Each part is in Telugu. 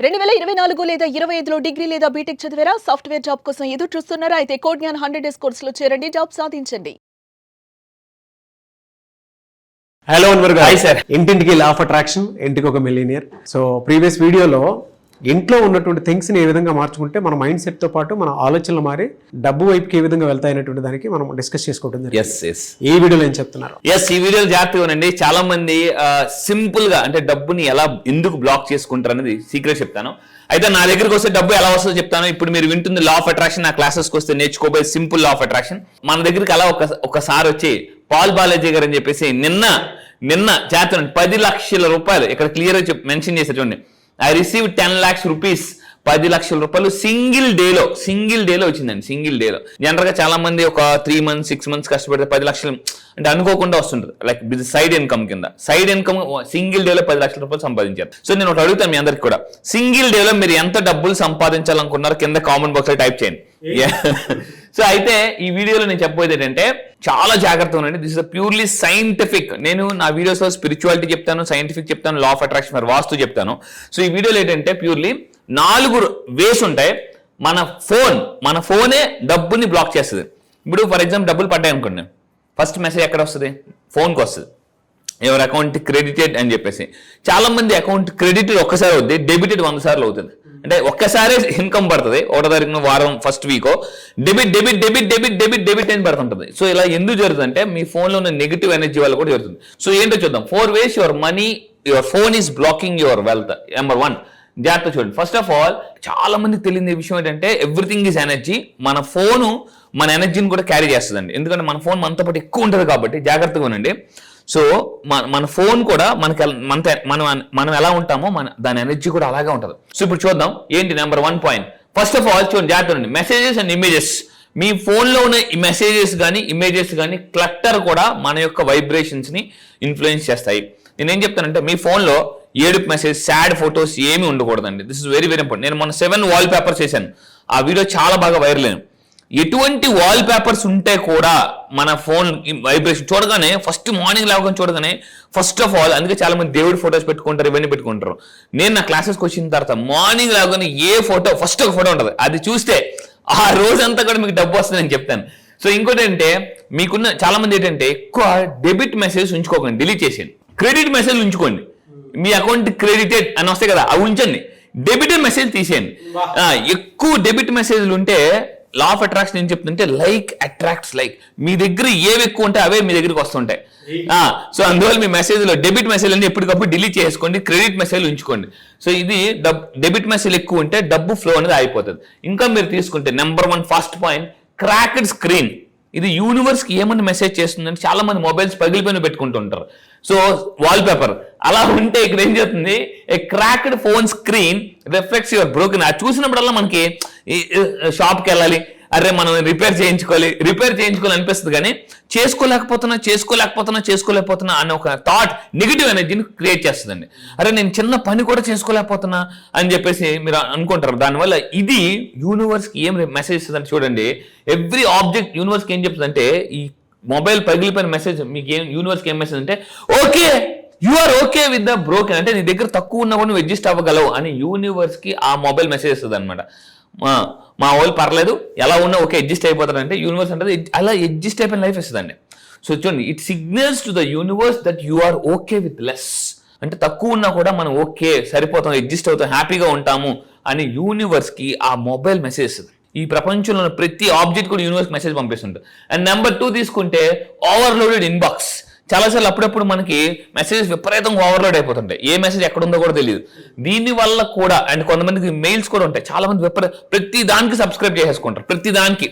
2024 లేదా 25లో డిగ్రీ లేదా బీటెక్ చదివారా? సాఫ్ట్వేర్ జాబ్ కోసం ఎదురు చూస్తున్నారా? అయితే కోడ్ జ్ఞాన్ 100 డేస్ కోర్సులో చేరండి, జాబ్ సాధించండి. హలో అన్వర్ గారు. Hi sir. ఇంటింటికి లా ఆఫ్ అట్రాక్షన్, ఇంటికి ఒక మిలియనియర్. సో ప్రీవియస్ వీడియోలో ఇంట్లో ఉన్నటువంటి థింగ్స్ ని ఏ విధంగా మార్చుకుంటే మన మైండ్ సెట్ తో పాటు మన ఆలోచనలు మారి డబ్బు వైపుకి ఏ విధంగా వెళ్తాయనేటువంటి దానికి మనం డిస్కస్ చేసుకోవడం జరిగింది. ఈ వీడియోలో ఏం చెప్తున్నారు? ఈ వీడియోలో జాగ్రత్తగా ఉండండి. చాలా మంది సింపుల్ గా అంటే డబ్బుని ఎలా ఎందుకు బ్లాక్ చేసుకుంటారు అనేది సీక్రెట్ చెప్తాను. అయితే నా దగ్గరికి వస్తే డబ్బు ఎలా వస్తుందో చెప్తాను. ఇప్పుడు మీరు వింటుంది లా ఆఫ్ అట్రాక్షన్. నా క్లాసెస్కి వస్తే నేర్చుకోబోయే సింపుల్ లా ఆఫ్ అట్రాక్షన్. మన దగ్గరికి అలా ఒకసారి వచ్చి పాల్ బాలాజీ గారు అని చెప్పేసి నిన్న చేస్తాను 10 లక్షల రూపాయలు ఇక్కడ క్లియర్ గా మెన్షన్ చేశారు. చూడండి, ఐ రిసీవ్ 10 lakhs rupees. 10 లక్షల రూపాయలు సింగిల్ డేలో వచ్చిందండి. సింగిల్ డేలో జనరల్ గా చాలా మంది ఒక 3 months 6 months కష్టపడితే 10 లక్షలు అంటే అనుకోకుండా వస్తుంటుంది. లైక్ సైడ్ ఇన్కమ్ కింద. సైడ్ ఇన్కమ్ సింగిల్ డేలో 10 లక్షల రూపాయలు సంపాదించారు. సో నేను ఒకటి అడుగుతాను మీ అందరికి కూడా, సింగిల్ డేలో మీరు ఎంత డబ్బులు సంపాదించాలనుకున్నారో కింద కామెంట్ బాక్స్ లో టైప్ చేయండి. సో అయితే ఈ వీడియోలో నేను చెప్పబోయేది ఏంటంటే చాలా జాగ్రత్తగా ఉండండి. This is purely scientific. నేను నా వీడియోస్ లో స్పిరిచువాలిటీ చెప్తాను, సైంటిఫిక్ చెప్తాను, లా ఆఫ్ అట్రాక్షన్ మరి వాస్తు చెప్తాను. సో ఈ వీడియోలో ఏంటంటే ప్యూర్లీ 4 వేస్ ఉంటాయి. మన ఫోనే డబ్బుని బ్లాక్ చేస్తుంది. ఇప్పుడు ఫర్ ఎగ్జాంపుల్ డబ్బులు పడ్డాయి అనుకోండి, ఫస్ట్ మెసేజ్ ఎక్కడ వస్తుంది? ఫోన్కి వస్తుంది. ఎవరి అకౌంట్ క్రెడిటెడ్ అని చెప్పేసి. చాలా మంది అకౌంట్ క్రెడిటెడ్ ఒక్కసారి అవుతుంది, డెబిటెడ్ 100 సార్లు అవుతుంది. అంటే ఒక్కసారి ఇన్కమ్ పడుతుంది. 1వ తారీఖున వారం ఫస్ట్ వీక్ డెబిట్ అని పడుతుంటుంది. సో ఇలా ఎందుకు జరుగుతుందంటే మీ ఫోన్లో ఉన్న నెగిటివ్ ఎనర్జీ వల్ల కూడా జరుగుతుంది. సో ఏంటో చూద్దాం. 4 ways your phone is blocking your wealth. Number 1, జాగ్రత్త చూడండి. ఫస్ట్ ఆఫ్ ఆల్ చాలా మందికి తెలియని విషయం ఏంటంటే ఎవ్రీథింగ్ ఈజ్ ఎనర్జీ. మన ఫోను మన ఎనర్జీని కూడా క్యారీ చేస్తుందండి. ఎందుకంటే మన ఫోన్ మనతో పాటు ఎక్కువ ఉంటుంది కాబట్టి జాగ్రత్తగా ఉండండి. సో మన ఫోన్ కూడా మనం ఎలా ఉంటామో దాని ఎనర్జీ కూడా అలాగే ఉంటుంది. సో ఇప్పుడు చూద్దాం ఏంటి number 1 point. First of all చూడండి, జాగ్రత్త ఉండండి. Messages and images. మీ ఫోన్లో ఉన్న మెసేజెస్ కానీ ఇమేజెస్ కానీ క్లటర్ కూడా మన యొక్క వైబ్రేషన్స్ ని ఇన్ఫ్లుయెన్స్ చేస్తాయి. నేనేం చెప్తానంటే మీ ఫోన్లో ఏడుపు మెసేజ్, సాడ్ ఫొటోస్ ఏమి ఉండకూడదండి. This is very very important. నేను మొన్న 7 వాల్ పేపర్స్ చేశాను. ఆ వీడియో చాలా బాగా వైరల్ అయింది. ఎటువంటి వాల్ పేపర్స్ ఉంటే కూడా మన ఫోన్ వైబ్రేషన్ చూడగానే ఫస్ట్ మార్నింగ్ లేవగానే చూడగానే ఫస్ట్ ఆఫ్ ఆల్, అందుకే చాలా మంది దేవుడి ఫొటోస్ పెట్టుకుంటారు, ఇవన్నీ పెట్టుకుంటారు. నేను నా క్లాసెస్కి వచ్చిన తర్వాత మార్నింగ్ లేవగానే ఫస్ట్ ఒక ఫోటో ఉంటుంది. అది చూస్తే ఆ రోజంతా కూడా మీకు డబ్బు వస్తుంది అని చెప్తాను. సో ఇంకోటి ఏంటంటే మీకున్న చాలా మంది ఏంటంటే ఎక్కువ డెబిట్ మెసేజ్ ఉంచుకోకండి, డిలీట్ చేసేయండి. క్రెడిట్ మెసేజ్ ఉంచుకోండి. మీ అకౌంట్ క్రెడిటెడ్ అని వస్తాయి కదా, అవి ఉంచండి. డెబిట్ మెసేజ్ తీసేయండి. ఎక్కువ డెబిట్ మెసేజ్లు ఉంటే లా ఆఫ్ అట్రాక్షన్ ఏం చెప్తుంటే లైక్ అట్రాక్ట్స్ లైక్. మీ దగ్గర ఏవి ఎక్కువ ఉంటే అవే మీ దగ్గరికి వస్తుంటాయి. సో అందువల్ల మీ మెసేజ్లో డెబిట్ మెసేజ్ అన్ని ఎప్పటికప్పుడు డిలీట్ చేసుకోండి, క్రెడిట్ మెసేజ్ ఉంచుకోండి. సో ఇది డెబిట్ మెసేజ్ ఎక్కువ ఉంటే డబ్బు ఫ్లో అనేది అయిపోతుంది. ఇంకా మీరు తీసుకుంటే number 1 first point, cracked screen. ఇది యూనివర్స్ కి ఏమన్నా మెసేజ్ చేస్తుందని చాలా మంది మొబైల్స్ పగిలిపోయిన పెట్టుకుంటుంటారు. సో వాల్ పేపర్ అలా ఉంటే ఇక్కడ ఏం చేస్తుంది, a cracked phone screen reflects your broken. అది చూసినప్పుడల్లా మనకి షాప్కి వెళ్ళాలి, అరే మనం రిపేర్ చేయించుకోవాలి అనిపిస్తుంది. కానీ చేసుకోలేకపోతున్నా అనే ఒక థాట్ నెగిటివ్ ఎనర్జీని క్రియేట్ చేస్తుందండి. అరే నేను చిన్న పని కూడా చేసుకోలేకపోతున్నా అని చెప్పేసి మీరు అనుకుంటారు. దానివల్ల ఇది యూనివర్స్కి ఏం మెసేజ్ ఇస్తుందంటే చూడండి, ఎవ్రీ ఆబ్జెక్ట్ యూనివర్స్కి ఏం చెప్తుందంటే ఈ మొబైల్ పగిలిపోయిన మెసేజ్ మీకు యూనివర్స్కి ఏం మెసేజ్ అంటే okay you are okay with the broken. అంటే నీ దగ్గర తక్కువ ఉన్నా కూడా నువ్వు అడ్జస్ట్ అవ్వగలవు అని యూనివర్స్కి ఆ మొబైల్ మెసేజ్ ఇస్తుంది అనమాట. మా వాళ్ళు పర్లేదు ఎలా ఉన్నా ఓకే అడ్జస్ట్ అయిపోతారంటే యూనివర్స్ అంటే అలా అడ్జస్ట్ అయిపోయిన లైఫ్ ఇస్తుందండి. సో చూడండి, it signals to the universe that you are okay with less. అంటే తక్కువ ఉన్నా కూడా మనం ఓకే సరిపోతాం, అడ్జస్ట్ అవుతాం, హ్యాపీగా ఉంటాము అని యూనివర్స్కి ఆ మొబైల్ మెసేజ్ ఇస్తుంది. ఈ ప్రపంచంలో ప్రతి ఆబ్జెక్ట్ కూడా యూనివర్స్ మెసేజ్ పంపిస్తుంటుంది. అండ్ నెంబర్ 2 తీసుకుంటే ఓవర్లోడెడ్ ఇన్బాక్స్. చాలాసార్లు అప్పుడప్పుడు మనకి మెసేజెస్ విపరీతంగా ఓవర్లోడ్ అయిపోతుంటాయి, ఏ మెసేజ్ ఎక్కడ ఉందో కూడా తెలియదు. దీని వల్ల కూడా అండ్ కొంతమందికి మెయిల్స్ కూడా ఉంటాయి. చాలా మంది ప్రతి దానికి సబ్స్క్రైబ్ చేసేసుకుంటారు. ప్రతి దానికి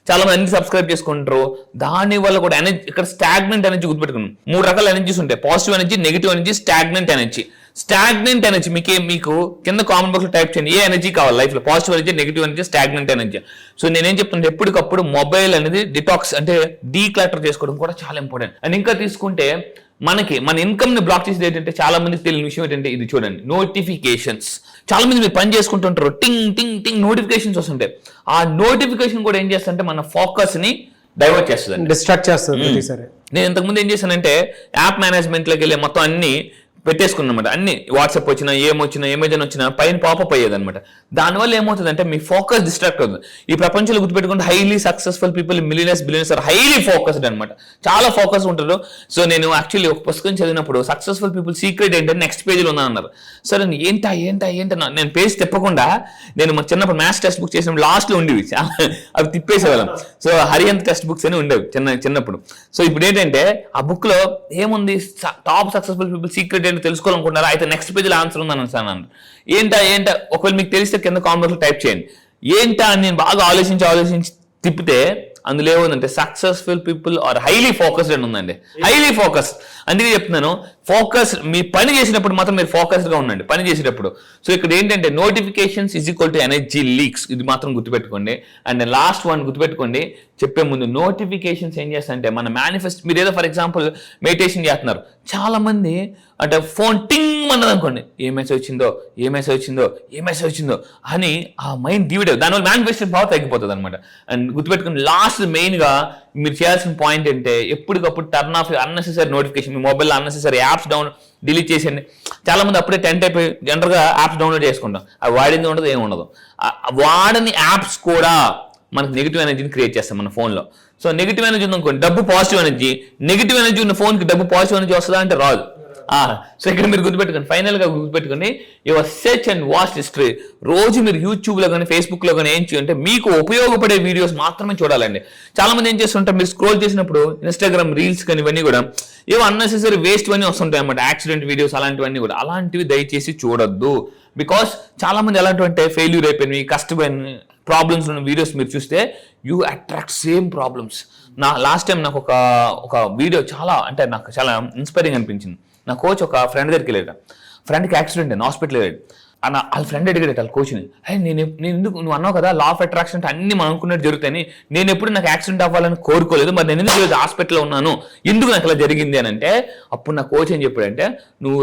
చాలా మంది అన్ని సబ్స్క్రైబ్ చేసుకుంటారు. దాని వల్ల కూడా ఎనర్జీ, ఇక్కడ స్టాగ్నెంట్ ఎనర్జీ గుర్తుపెట్టుకున్నాం. 3 రకాల ఎనర్జీస్ ఉంటాయి, positive energy, negative energy, stagnant energy. మీకు కింద కామెంట్ బాక్స్ లో టైప్ చేయండి ఏ ఎనర్జీ కావాలి లైఫ్ లో, positive energy, negative energy, stagnant energy. So నేనేం చెప్తుంటే ఎప్పటికప్పుడు మొబైల్ అనేది డిటాక్స్ అంటే డీక్లటర్ చేసుకోవడం కూడా చాలా ఇంపార్టెంట్. అండ్ ఇంకా తీసుకుంటే మన ఇన్కమ్ ని బ్లాక్ చేసేది ఏంటంటే చాలా మందికి తెలియని విషయం ఏంటంటే ఇది చూడండి, నోటిఫికేషన్స్. చాలా మంది మీరు పని చేసుకుంటుంటారు, టింగ్ టింగ్ టింగ్ నోటిఫికేషన్స్ వస్తుంటాయి. ఆ నోటిఫికేషన్ కూడా ఏం చేస్తుంటే మన ఫోకస్ ని డైవర్ట్ చేస్తుంది, డిస్ట్రాక్ట్ చేస్తుంది. నేను ఇంతకుముందు ఏం చేశానంటే యాప్ మేనేజ్మెంట్ లోకి వెళ్ళి మొత్తం అన్ని పెట్టేసుకున్నమాట. అన్ని వాట్సాప్ వచ్చినా ఏమొచ్చినా అమెజాన్ వచ్చినా పైన పాపప్ అయ్యేది అనమాట. దానివల్ల ఏమవుతుందంటే మీ ఫోకస్ డిస్ట్రాక్ట్ అవుతుంది. ఈ ప్రపంచంలో గుర్తుపెట్టుకుంటే highly successful people billionaires are highly focused అనమాట. చాలా ఫోకస్ ఉంటారు. సో నేను యాక్చువల్లీ ఒక పుస్తకం చదివినప్పుడు సక్సెస్ఫుల్ పీపుల్ సీక్రెట్ ఏంటంటే నెక్స్ట్ పేజీలో ఉందా అన్నారు. సరే ఏంటా నేను పేజ్ తిప్పకుండా నేను మన చిన్నప్పుడు మ్యాథ్స్ టెక్స్ట్ బుక్ చేసినప్పుడు లాస్ట్లో ఉండేవి అవి తిప్పేసేవాళ్ళం. సో హరియంత్ టెక్స్ట్ బుక్స్ అని ఉండేవి చిన్నప్పుడు. సో ఇప్పుడు ఏంటంటే ఆ బుక్ లో ఏముంది, టాప్ సక్సెస్ఫుల్ పీపుల్ సీక్రెట్ ఏంటో తెలుసుకోవాలనుకుంటున్నారా, అయితే నెక్స్ట్ పేజీలో ఆన్సర్ ఉందని అన్నాను. ఏంటా ఒకవేళ మీకు తెలిస్తే కింద కామెంట్లో టైప్ చేయండి. ఏంటా అని నేను బాగా ఆలోచించి తిప్పితే అందులో ఏముందంటే successful people are highly focused అని ఉందండి. హైలీ ఫోకస్డ్ అందుకే చెప్తున్నాను, ఫోకస్ మీ పని చేసినప్పుడు మాత్రం మీరు ఫోకస్డ్ గా ఉండండి పని చేసేటప్పుడు. సో ఇక్కడ ఏంటంటే notifications is equal to energy leaks, ఇది మాత్రం గుర్తుపెట్టుకోండి. అండ్ లాస్ట్ వన్ గుర్తుపెట్టుకోండి, చెప్పే ముందు నోటిఫికేషన్స్ ఏం చేస్తాయంటే మన మేనిఫెస్ట్, మీరు ఏదో ఫర్ ఎగ్జాంపుల్ మెడిటేషన్ చేస్తున్నారు, చాలా మంది అంటే ఫోన్ టింగ్ అన్నది అనుకోండి, ఏ మెసేజ్ వచ్చిందో అని ఆ మైండ్ డివిడ్, దానివల్ల మేనిఫెస్టేషన్ బాగా తగ్గిపోతుంది అనమాట. అండ్ గుర్తుపెట్టుకుని లాస్ట్ మెయిన్ గా మీరు చేయాల్సిన పాయింట్ అంటే ఎప్పటికప్పుడు టర్న్ ఆఫ్ అన్నెసెసరీ నోటిఫికేషన్. మీ మొబైల్లో అన్నెసెసరీ యాప్స్ డిలీట్ చేసేయండి. చాలా మంది అప్పుడే టెంట్ అయిపోయి జనరల్గా యాప్స్ డౌన్లోడ్ చేసుకుంటాం, అవి వాడింది ఉండదు ఏమి ఉండదు. వాడని యాప్స్ కూడా మనకు నెగిటివ్ ఎనర్జీని క్రియేట్ చేస్తాం మన ఫోన్లో. సో నెగిటివ్ ఎనర్జీ ఉంది అనుకోండి, డబ్బు పాజిటివ్ ఎనర్జీ, నెగిటివ్ ఎనర్జీ ఉన్న ఫోన్కి డబ్బు పాజిటివ్ ఎనర్జీ వస్తుందా అంటే రాదు. సో ఇక్కడ మీరు గుర్తుపెట్టుకోండి, ఫైనల్ గా గుర్తుపెట్టుకోండి, your search and watch history. రోజు మీరు యూట్యూబ్ లో కానీ ఫేస్బుక్ లో కానీ ఏం చేయాలంటే మీకు ఉపయోగపడే వీడియోస్ మాత్రమే చూడాలండి. చాలా మంది ఏం చేస్తుంటారు, మీరు స్క్రోల్ చేసినప్పుడు ఇన్స్టాగ్రామ్ రీల్స్ కానీ ఇవన్నీ కూడా ఏవో అన్నెసెసరీ వేస్ట్ అన్నీ వస్తుంటాయి అన్నమాట, యాక్సిడెంట్ వీడియోస్ అలాంటివన్నీ కూడా. అలాంటివి దయచేసి చూడొద్దు. బికాస్ చాలా మంది ఎలాంటివంటే ఫెయిల్యూర్ అయిపోయినవి, కష్టపోయిన ప్రాబ్లమ్స్ ఉన్న వీడియోస్ మీరు చూస్తే you attract same problems. Last time నాకు ఒక వీడియో నాకు చాలా ఇన్స్పైరింగ్ అనిపించింది. నా కోచ్ ఒక ఫ్రెండ్ దగ్గరికి వెళ్ళాడు, ఫ్రెండ్కి యాక్సిడెంట్ అయింది, హాస్పిటల్ వెళ్ళాడు. వాళ్ళ ఫ్రెండ్ అడిగాడు వాళ్ళ కోచ్ని, నేను ఎందుకు నువ్వు అన్నావు కదా లా ఆఫ్ అట్రాక్షన్ అంటే అన్ని మనం అనుకున్నట్టు జరుగుతాయని, నేను ఎప్పుడు నాకు యాక్సిడెంట్ అవ్వాలని కోరుకోలేదు, మరి నేను ఎందుకు హాస్పిటల్లో ఉన్నాను, ఎందుకు నాకు అలా జరిగింది అని అంటే, అప్పుడు నా కోచ్ ఏం చెప్పాడంటే, నువ్వు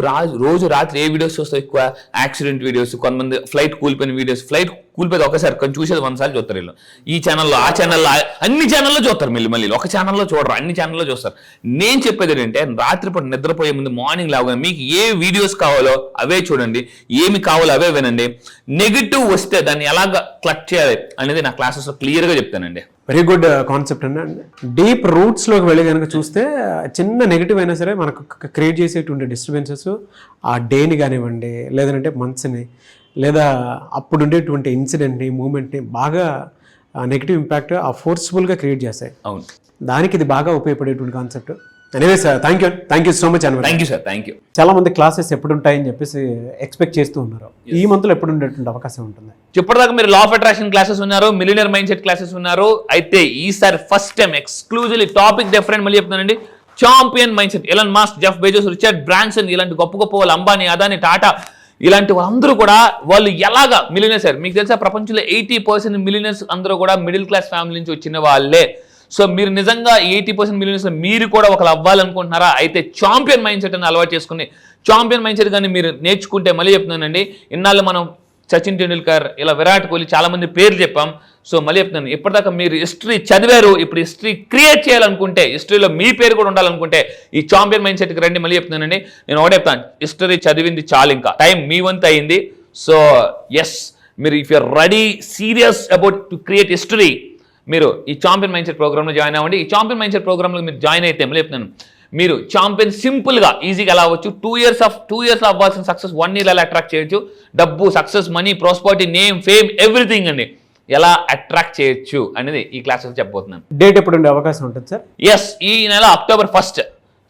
రోజు రాత్రి ఏ వీడియోస్ చూస్తావు ఎక్కువ, యాక్సిడెంట్ వీడియోస్, కొంతమంది ఫ్లైట్ కూలిపోయిన వీడియోస్, ఫ్లైట్ కూలిపోతే ఒకసారి కొంచెం చూసేది 100 సార్లు చూస్తారు వీళ్ళు, ఈ ఛానల్లో ఆ ఛానల్లో అన్ని ఛానల్లో చూస్తారు, మళ్ళీ ఒక ఛానల్లో చూడరు, అన్ని ఛానల్లో చూస్తారు. నేను చెప్పేది ఏంటంటే రాత్రిపూట నిద్రపోయే ముందు మార్నింగ్ లాగా మీకు ఏ వీడియోస్ కావాలో అవే చూడండి, ఏమి కావాలో అవే వినండి. నెగిటివ్ వస్తే దాన్ని ఎలాగ క్లట్ చేయాలి అనేది నా క్లాసెస్లో క్లియర్గా చెప్తానండి. వెరీ గుడ్ కాన్సెప్ట్ అండి. డీప్ రూట్స్లోకి వెళ్ళి కనుక చూస్తే చిన్న నెగిటివ్ అయినా సరే మనకు క్రియేట్ చేసేటువంటి డిస్టర్బెన్సెస్ ఆ డేని కానివ్వండి, లేదంటే మంత్స్ని, లేదా అప్పుడు ఉండేటువంటి ఇన్సిడెంట్ని, మూమెంట్ని బాగా నెగిటివ్ ఇంపాక్ట్ ఆ ఫోర్స్ఫుల్గా క్రియేట్ చేస్తాయి. అవును, దానికి ఇది బాగా ఉపయోగపడేటువంటి concept. Anyway sir, thank you so much అన్న. Thank you sir, thank you. చాలా మంది క్లాసెస్ ఎప్పుడు ఉంటాయని చెప్పేసి ఎక్స్పెక్ట్ చేస్తూ ఉన్నారు. ఈ మంత్లో ఎప్పుడు ఉండేటువంటి అవకాశం ఉంటుంది? ఇప్పటిదాకా మీరు లా ఆఫ్ అట్రాక్షన్ క్లాసెస్ ఉన్నారు, మిలియనర్ మైండ్ సెట్ క్లాసెస్ ఉన్నారు. అయితే ఈసారి first time exclusively topic different మళ్ళీ చెప్తున్నానండి, champion mind set. Elon Musk, Jeff Bezos, Richard Branson ఇలాంటి గొప్ప వాళ్ళు, అంబానీ, అదానీ, టాటా ఇలాంటి వాళ్ళందరూ కూడా వాళ్ళు ఎలాగా మిలియనర్స్ అయ్యారు. మీకు తెలుసా ప్రపంచంలో 80% మిలియనర్స్ అందరూ కూడా మిడిల్ క్లాస్ ఫ్యామిలీ నుంచి వచ్చిన వాళ్ళే. సో మీరు నిజంగా 80% మిలియనర్స్ మీరు కూడా ఒకరు అవ్వాలనుకుంటున్నారా? అయితే చాంపియన్ మైండ్ సెట్ అని అలవాటు చేసుకుని చాంపియన్ మైండ్ సెట్ కానీ మీరు నేర్చుకుంటే, మళ్ళీ చెప్తున్నానండి, ఇన్నాళ్ళు మనం సచిన్ టెండూల్కర్, ఇలా విరాట్ కోహ్లీ చాలా మంది పేర్లు చెప్పాం. సో మళ్ళీ చెప్తున్నాను, ఇప్పటిదాకా మీరు హిస్టరీ చదివారు, ఇప్పుడు హిస్టరీ క్రియేట్ చేయాలనుకుంటే, హిస్టరీలో మీ పేరు కూడా ఉండాలనుకుంటే ఈ చాంపియన్ మైండ్ సెట్కి రండి. మళ్ళీ చెప్తున్నానండి, నేను ఒకటే చెప్తాను, హిస్టరీ చదివింది చాలు, ఇంకా టైం మీ వంతు అయింది. సో ఎస్, మీరు if you're ready serious about to create history, మీరు ఈ చాంపియన్ మైండ్ సెట్ ప్రోగ్రామ్లో జాయిన్ అవ్వండి. ఈ చాంపియన్ మైండ్ సెట్ ప్రోగ్రామ్లో మీరు జాయిన్ అయితే మళ్ళీ చెప్తున్నాను, మీరు చాంపియన్ సింపుల్గా ఈజీగా ఎలా అవ్వచ్చు, 2 years అవ్వాల్సిన సక్సెస్ 1 year ఎలా అట్రాక్ట్ చేయొచ్చు, డబ్బు, success, money, prosperity, name, fame, everything అండి ఎలా అట్రాక్ట్ చేయొచ్చు అనేది ఈ క్లాసెస్ చెప్పబోతున్నాను. డేట్ ఎప్పుడు ఉండే అవకాశం ఉంటుంది సార్? ఎస్, ఈ నెల October 1st.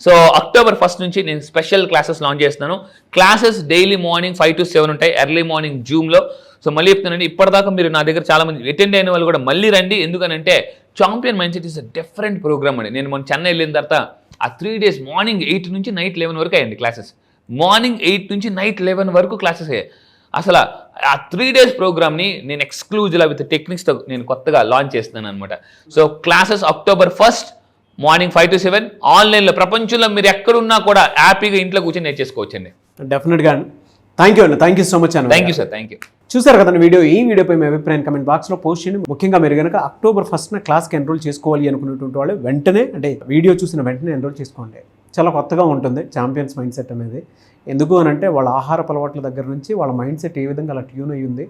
So October 1st నుంచి నేను స్పెషల్ క్లాసెస్ లాంచ్ చేస్తున్నాను. క్లాసెస్ డైలీ మార్నింగ్ 5 to 7 ఉంటాయి, ఎర్లీ మార్నింగ్ జూమ్లో. సో మళ్ళీ చెప్తున్నానండి, ఇప్పటిదాకా మీరు నా దగ్గర చాలా మంది అటెండ్ అయిన వాళ్ళు కూడా మళ్ళీ రండి. ఎందుకనంటే champion mindset is a different program అండి. నేను మొన్న చెన్నై వెళ్ళిన తర్వాత ఆ 3 days మార్నింగ్ 8 నుంచి నైట్ 11 వరకు అయ్యండి క్లాసెస్. మార్నింగ్ 8 నుంచి నైట్ 11 వరకు క్లాసెస్ అయ్యాయి. అసలు ఆ 3 days ప్రోగ్రామ్ని నేను ఎక్స్క్లూజివ్గా విత్ టెక్నిక్స్తో నేను కొత్తగా లాంచ్ చేస్తున్నాను అనమాట. So classes October 1st morning 5 to 7 ఆన్లైన్లో. ప్రపంచంలో మీరు ఎక్కడున్నా కూడా హ్యాపీగా ఇంట్లో కూర్చొని నేర్చేసుకోవచ్చండి. డెఫినెట్గా. థ్యాంక్ యూ అండి, థ్యాంక్ యూ సో మచ్ అన్న. Thank you sir, thank you. చూసారు కదండి వీడియో. ఈ వీడియోపై మీ అభిప్రాయం కమెంట్ బాక్స్లో పోస్ట్ చేయండి. ముఖ్యంగా మీరు కనుక October 1st క్లాస్కి ఎన్రోల్ చేసుకోవాలి అనుకున్నటువంటి వాళ్ళు వెంటనే, అంటే వీడియో చూసిన వెంటనే ఎన్రోల్ చేసుకోండి. చాలా కొత్తగా ఉంటుంది చాంపియన్స్ మైండ్ సెట్ అనేది. ఎందుకు అని అంటే వాళ్ళ ఆహారపు అలవాట్ల దగ్గర నుంచి వాళ్ళ మైండ్ సెట్ ఏ విధంగా అలా ట్యూన్ అయ్యి ఉంది,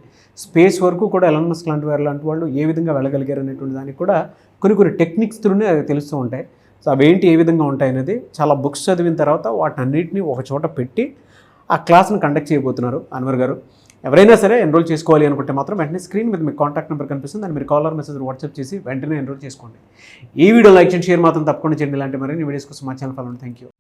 స్పేస్ వరకు కూడా ఎలాన్ మస్క్ లాంటి వారు లాంటి వాళ్ళు ఏ విధంగా వెళ్ళగలిగారు అనేటువంటి దానికి కూడా కొన్ని టెక్నిక్స్ త్రూనే అది తెలుస్తూ ఉంటాయి. సో అవేంటి ఏ విధంగా ఉంటాయి అనేది చాలా బుక్స్ చదివిన తర్వాత వాటన్నిటిని ఒక చోట పెట్టి ఆ క్లాస్ని కండక్ట్ చేయబోతున్నారు అన్వర్ గారు. ఎవరైనా సరే ఎన్రోల్ చేసుకోవాలి అనుకుంటే మాత్రం వెంటనే స్క్రీన్ మీద మీకు కాంటాక్ట్ నెంబర్ కనిపిస్తుంది, దాన్ని మీరు కాలర్ మెసేజ్ వాట్సాప్ చేసి వెంటనే ఎన్రోల్ చేసుకోండి. ఈ వీడియో లైక్ చేయండి, షేర్ మాత్రం తప్పకుండా చేయండి. ఇలాంటి మరిన్ని వీడియోస్ కోసం మా ఛానల్ ఫాలో. Thank you.